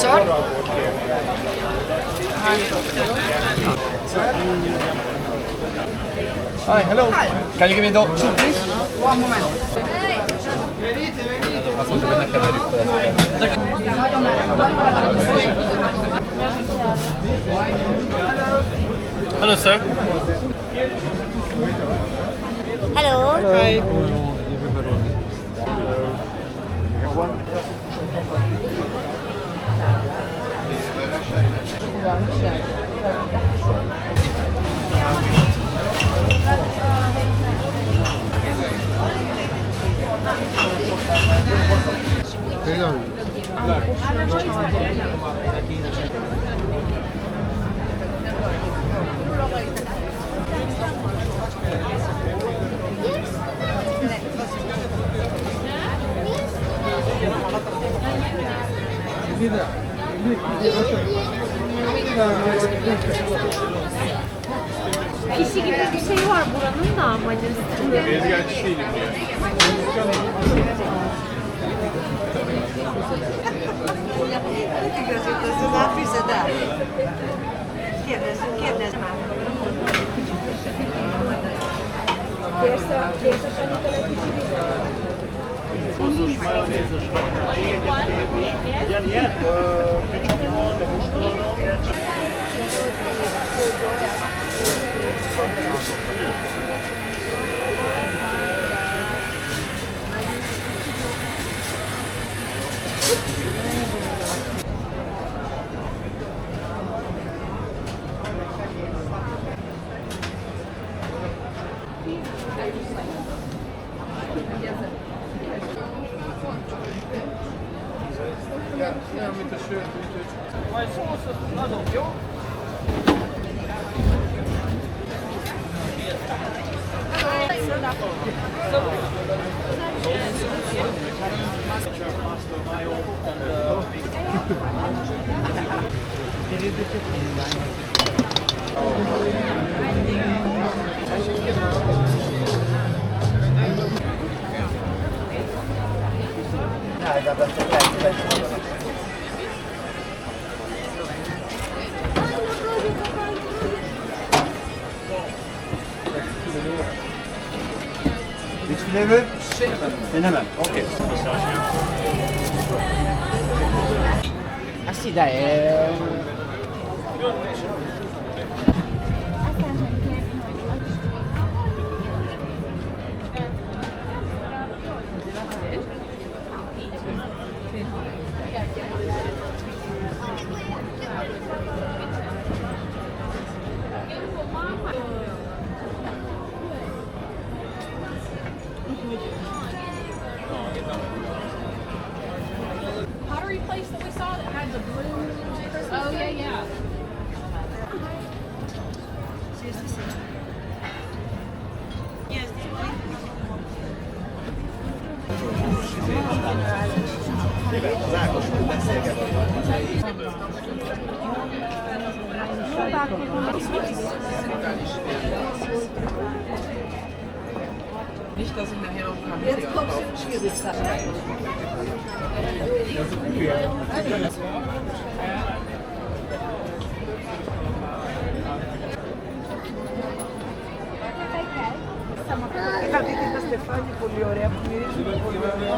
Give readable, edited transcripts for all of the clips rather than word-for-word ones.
sir. Hi, hello. Can you give me the soup, please? One moment. Hello, sir. Hello. Hi. Kişi gibi bir şey var buranın da Manisa'da. Which flavor? Cinnamon. Okay. Ah sì, dai, pottery place that we saw that had the blue. Oh yeah, yeah. nicht, dass ich nachher noch ein paar Jetzt kommt es schwierig sein. Είχα δει την Στεφάνη πολύ ωραία που μυρίζει πολύ ωραία.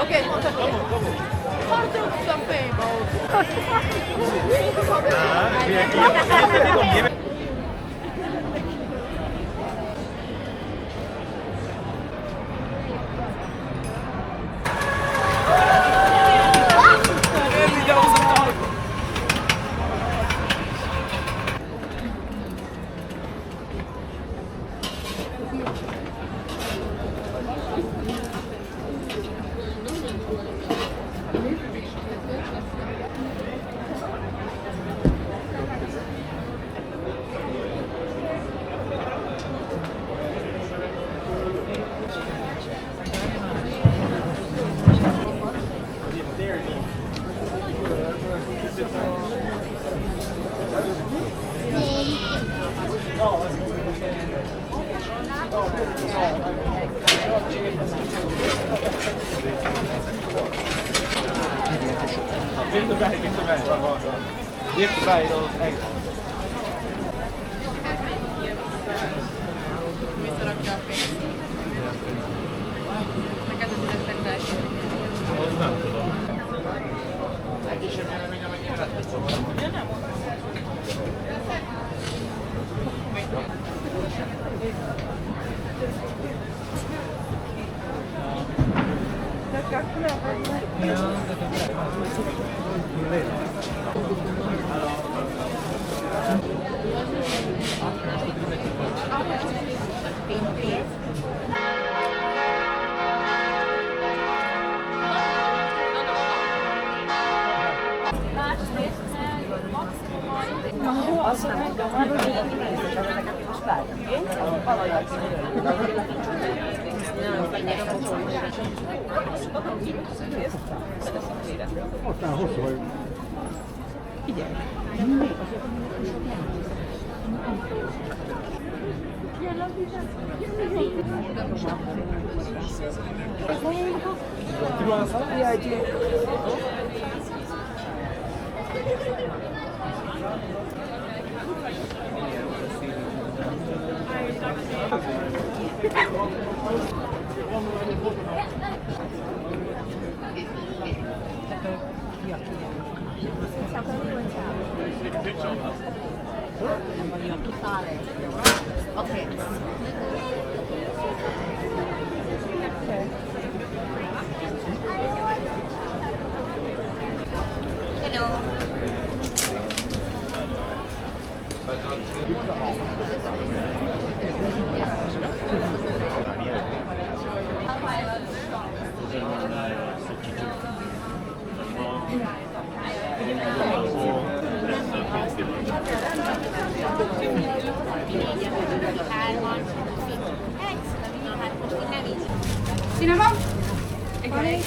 Okay. Visszarakja a pénzt. Neked az üresek Nem tudom. Aztán hosszú vagy. Figyelj! Okay. Hello. Színe van? Igen.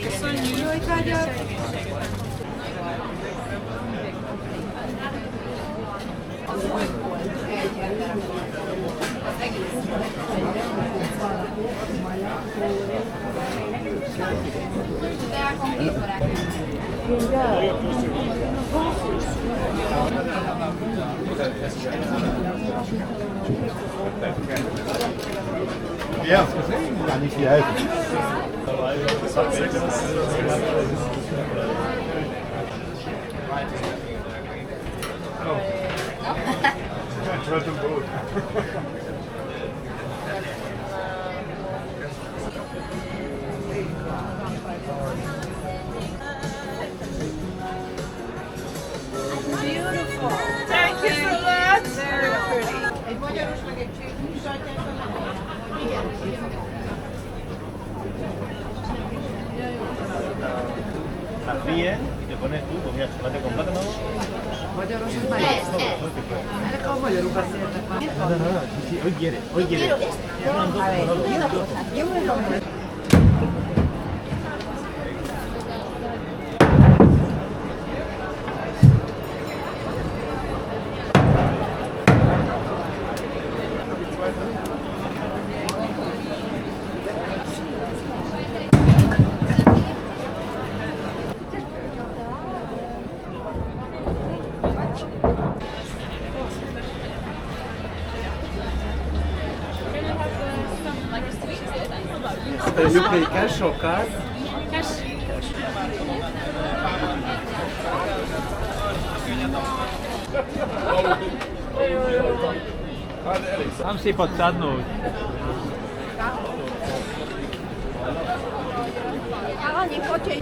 Köszönjük, jó étvágyat! Ja. Kann ich dir helfen? Beautiful! Thank you so much! Very pretty. Egy magyaros, meg egy csirkés sajtját. Fríe y te pones tú comida chocolate con plátano. Magyaros, ez már ezek a magyarul beszélnek már. No, sí, hoy quiere, hoy quiere. You pay cash or card? Cash. Tam si pod sadnúť. Ale nechoďte.